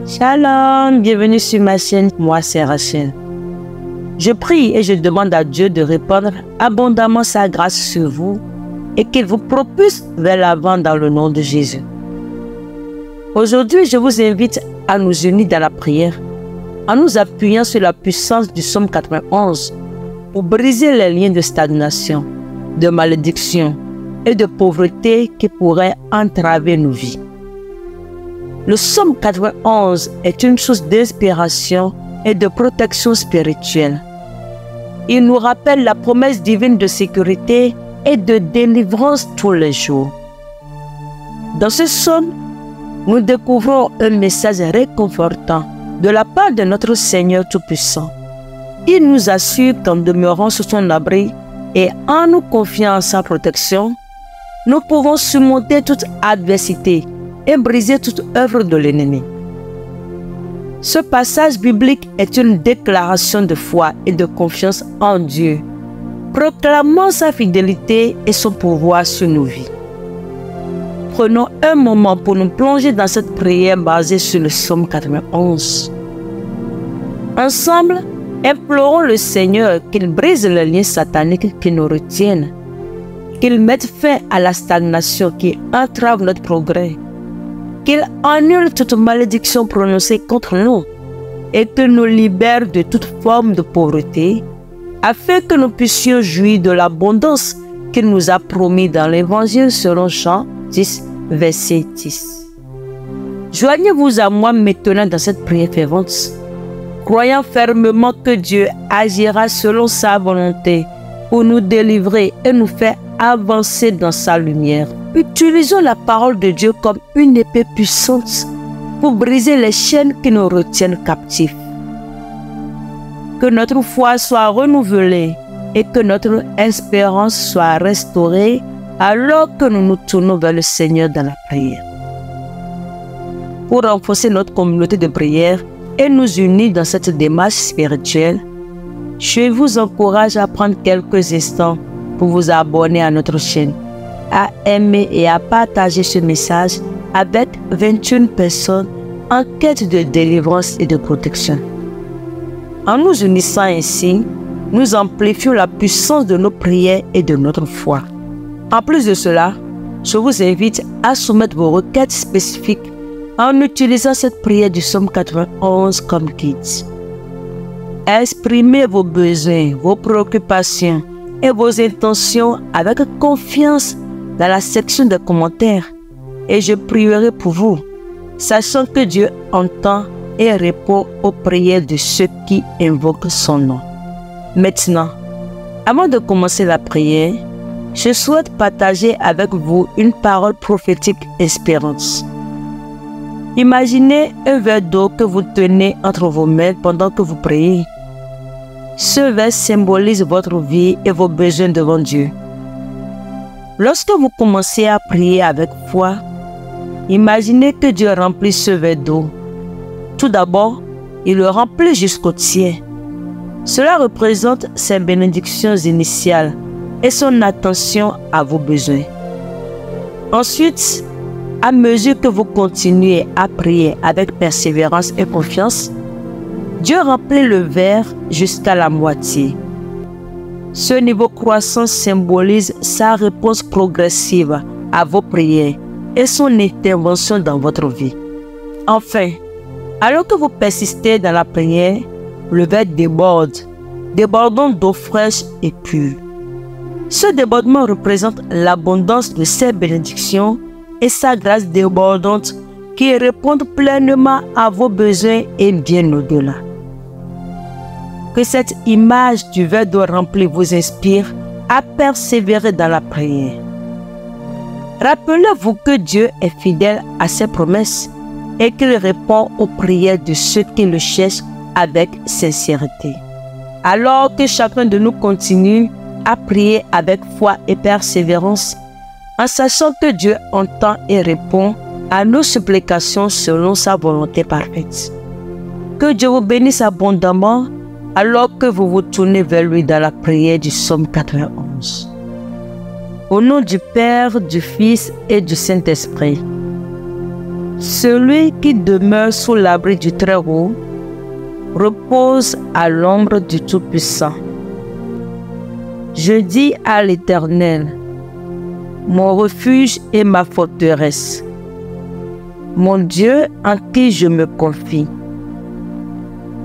Shalom, bienvenue sur ma chaîne, moi c'est Rachel. Je prie et je demande à Dieu de répandre abondamment sa grâce sur vous et qu'il vous propulse vers l'avant dans le nom de Jésus. Aujourd'hui, je vous invite à nous unir dans la prière en nous appuyant sur la puissance du psaume 91 pour briser les liens de stagnation, de malédiction et de pauvreté qui pourraient entraver nos vies. Le psaume 91 est une source d'inspiration et de protection spirituelle. Il nous rappelle la promesse divine de sécurité et de délivrance tous les jours. Dans ce psaume, nous découvrons un message réconfortant de la part de notre Seigneur Tout-Puissant. Il nous assure qu'en demeurant sous son abri et en nous confiant en sa protection, nous pouvons surmonter toute adversité et briser toute œuvre de l'ennemi. Ce passage biblique est une déclaration de foi et de confiance en Dieu, proclamant sa fidélité et son pouvoir sur nos vies. Prenons un moment pour nous plonger dans cette prière basée sur le psaume 91. Ensemble, implorons le Seigneur qu'il brise les liens sataniques qui nous retiennent, qu'il mette fin à la stagnation qui entrave notre progrès, qu'il annule toute malédiction prononcée contre nous et qu'il nous libère de toute forme de pauvreté, afin que nous puissions jouir de l'abondance qu'il nous a promis dans l'Évangile selon Jean 10, verset 10. Joignez-vous à moi maintenant dans cette prière fervente, croyant fermement que Dieu agira selon sa volonté pour nous délivrer et nous faire avancer dans sa lumière. Utilisons la parole de Dieu comme une épée puissante pour briser les chaînes qui nous retiennent captifs. Que notre foi soit renouvelée et que notre espérance soit restaurée alors que nous nous tournons vers le Seigneur dans la prière. Pour renforcer notre communauté de prière et nous unir dans cette démarche spirituelle, je vous encourage à prendre quelques instants pour vous abonner à notre chaîne, à aimer et à partager ce message avec 21 personnes en quête de délivrance et de protection. En nous unissant ainsi, nous amplifions la puissance de nos prières et de notre foi. En plus de cela, je vous invite à soumettre vos requêtes spécifiques en utilisant cette prière du psaume 91 comme guide. Exprimez vos besoins, vos préoccupations et vos intentions avec confiance dans la section des commentaires et je prierai pour vous, sachant que Dieu entend et répond aux prières de ceux qui invoquent son nom. Maintenant, avant de commencer la prière, je souhaite partager avec vous une parole prophétique inspirante. Imaginez un verre d'eau que vous tenez entre vos mains pendant que vous priez. Ce verre symbolise votre vie et vos besoins devant Dieu. Lorsque vous commencez à prier avec foi, imaginez que Dieu remplit ce verre d'eau. Tout d'abord, il le remplit jusqu'au tiers. Cela représente ses bénédictions initiales et son attention à vos besoins. Ensuite, à mesure que vous continuez à prier avec persévérance et confiance, Dieu remplit le verre jusqu'à la moitié. Ce niveau croissant symbolise sa réponse progressive à vos prières et son intervention dans votre vie. Enfin, alors que vous persistez dans la prière, le verre déborde, débordant d'eau fraîche et pure. Ce débordement représente l'abondance de ses bénédictions et sa grâce débordante qui répondent pleinement à vos besoins et bien au-delà. Que cette image du verre d'eau rempli vous inspire à persévérer dans la prière. Rappelez-vous que Dieu est fidèle à ses promesses et qu'il répond aux prières de ceux qui le cherchent avec sincérité. Alors que chacun de nous continue à prier avec foi et persévérance, en sachant que Dieu entend et répond à nos supplications selon sa volonté parfaite. Que Dieu vous bénisse abondamment alors que vous vous tournez vers lui dans la prière du psaume 91. Au nom du Père, du Fils et du Saint-Esprit. Celui qui demeure sous l'abri du Très-Haut repose à l'ombre du Tout-Puissant. Je dis à l'Éternel, mon refuge et ma forteresse, mon Dieu en qui je me confie.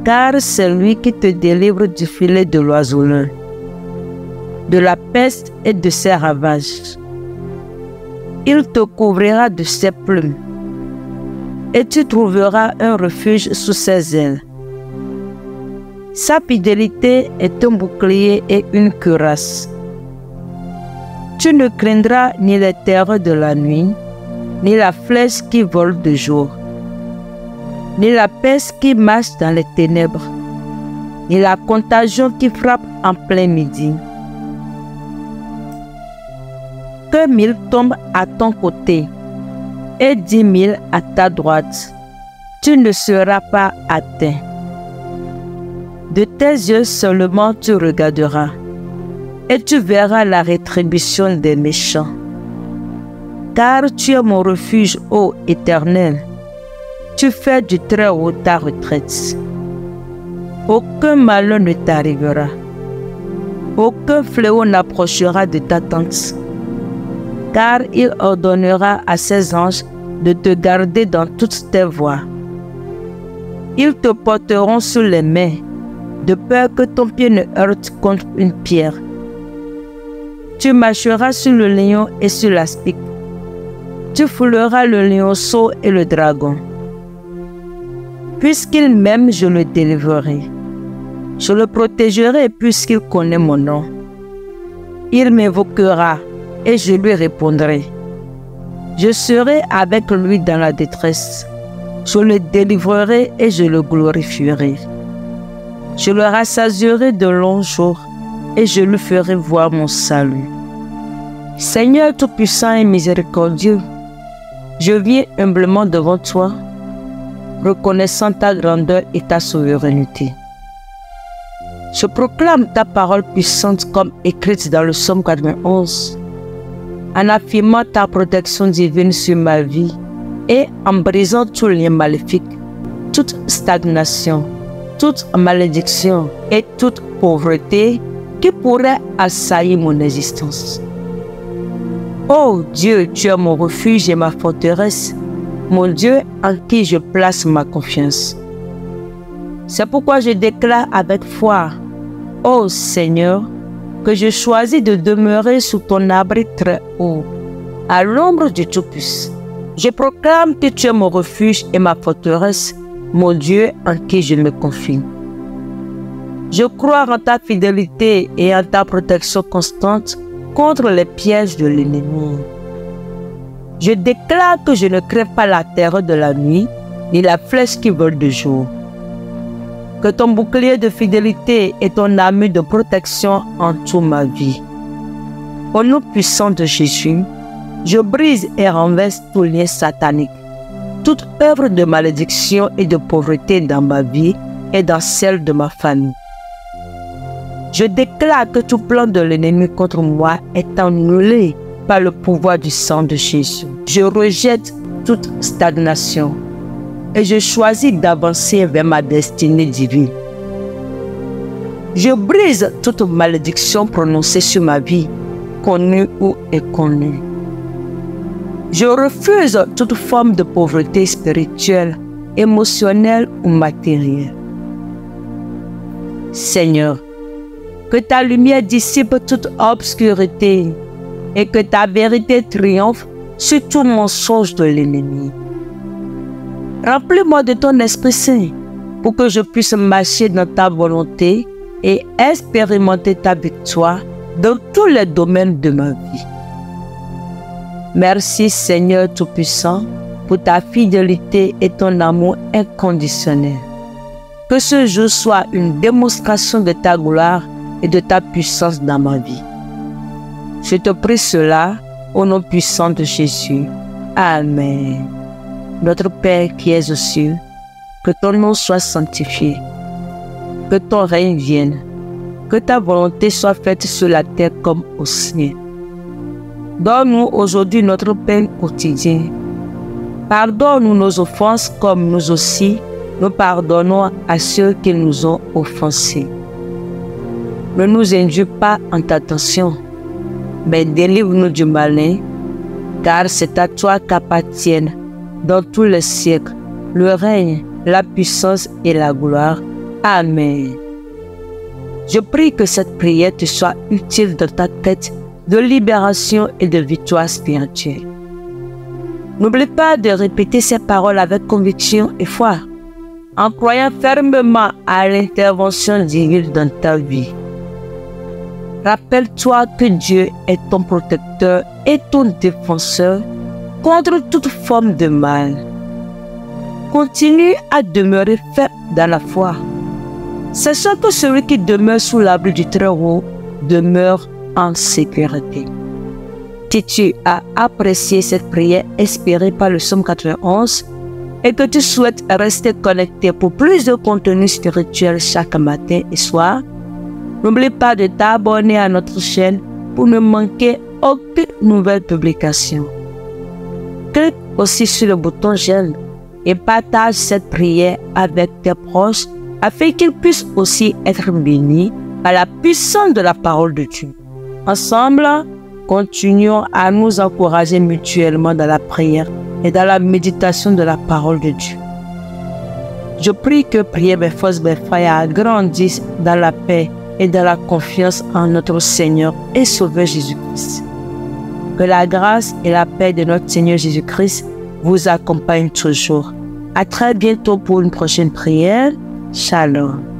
Car c'est lui qui te délivre du filet de l'oiseleur, de la peste et de ses ravages. Il te couvrira de ses plumes, et tu trouveras un refuge sous ses ailes. Sa fidélité est un bouclier et une cuirasse. Tu ne craindras ni les terreurs de la nuit, ni la flèche qui vole de jour, ni la peste qui marche dans les ténèbres, ni la contagion qui frappe en plein midi. Que 1000 tombent à ton côté et 10 000 à ta droite, tu ne seras pas atteint. De tes yeux seulement tu regarderas, et tu verras la rétribution des méchants. Car tu es mon refuge, ô Éternel. Tu fais du Très-Haut ta retraite. Aucun malheur ne t'arrivera. Aucun fléau n'approchera de ta tente. Car il ordonnera à ses anges de te garder dans toutes tes voies. Ils te porteront sur les mains, de peur que ton pied ne heurte contre une pierre. Tu marcheras sur le lion et sur l'aspic. Tu fouleras le lionceau et le dragon. Puisqu'il m'aime, je le délivrerai. Je le protégerai puisqu'il connaît mon nom. Il m'invoquera et je lui répondrai. Je serai avec lui dans la détresse. Je le délivrerai et je le glorifierai. Je le rassasierai de longs jours et je lui ferai voir mon salut. Seigneur Tout-Puissant et miséricordieux, je viens humblement devant toi, reconnaissant ta grandeur et ta souveraineté. Je proclame ta parole puissante comme écrite dans le psaume 91, en affirmant ta protection divine sur ma vie et en brisant tout lien maléfique, toute stagnation, toute malédiction et toute pauvreté qui pourrait assaillir mon existence. Oh Dieu, tu es mon refuge et ma forteresse, mon Dieu en qui je place ma confiance. C'est pourquoi je déclare avec foi, ô Seigneur, que je choisis de demeurer sous ton abri très haut, à l'ombre du Tout-Puissant. Je proclame que tu es mon refuge et ma forteresse, mon Dieu en qui je me confie. Je crois en ta fidélité et en ta protection constante contre les pièges de l'ennemi. Je déclare que je ne crains pas la terreur de la nuit, ni la flèche qui vole de jour. Que ton bouclier de fidélité et ton armure de protection entourent ma vie. Au nom puissant de Jésus, je brise et renverse tout lien satanique, toute œuvre de malédiction et de pauvreté dans ma vie et dans celle de ma famille. Je déclare que tout plan de l'ennemi contre moi est annulé par le pouvoir du sang de Jésus. Je rejette toute stagnation et je choisis d'avancer vers ma destinée divine. Je brise toute malédiction prononcée sur ma vie, connue ou inconnue. Je refuse toute forme de pauvreté spirituelle, émotionnelle ou matérielle. Seigneur, que ta lumière dissipe toute obscurité et que ta vérité triomphe sur tout mensonge de l'ennemi. Remplis-moi de ton Esprit Saint pour que je puisse marcher dans ta volonté et expérimenter ta victoire dans tous les domaines de ma vie. Merci Seigneur Tout-Puissant pour ta fidélité et ton amour inconditionnel. Que ce jour soit une démonstration de ta gloire et de ta puissance dans ma vie. Je te prie cela au nom puissant de Jésus. Amen. Notre Père qui es aux cieux, que ton nom soit sanctifié, que ton règne vienne, que ta volonté soit faite sur la terre comme au ciel. Donne-nous aujourd'hui notre pain quotidien. Pardonne-nous nos offenses comme nous aussi, nous pardonnons à ceux qui nous ont offensés. Ne nous induis pas en tentation, mais délivre-nous du malin, car c'est à toi qu'appartiennent, dans tous les siècles, le règne, la puissance et la gloire. Amen. Je prie que cette prière te soit utile dans ta quête de libération et de victoire spirituelle. N'oublie pas de répéter ces paroles avec conviction et foi, en croyant fermement à l'intervention divine dans ta vie. Rappelle-toi que Dieu est ton protecteur et ton défenseur contre toute forme de mal. Continue à demeurer ferme dans la foi. Sachant que celui qui demeure sous l'abri du Très-Haut demeure en sécurité. Si tu as apprécié cette prière inspirée par le psaume 91 et que tu souhaites rester connecté pour plus de contenu spirituel chaque matin et soir, n'oublie pas de t'abonner à notre chaîne pour ne manquer aucune nouvelle publication. Clique aussi sur le bouton j'aime et partage cette prière avec tes proches afin qu'ils puissent aussi être bénis par la puissance de la parole de Dieu. Ensemble, continuons à nous encourager mutuellement dans la prière et dans la méditation de la parole de Dieu. Je prie que Prière mes forces, mes frères grandissent dans la paix et dans la confiance en notre Seigneur et Sauveur Jésus-Christ. Que la grâce et la paix de notre Seigneur Jésus-Christ vous accompagnent toujours. À très bientôt pour une prochaine prière. Shalom.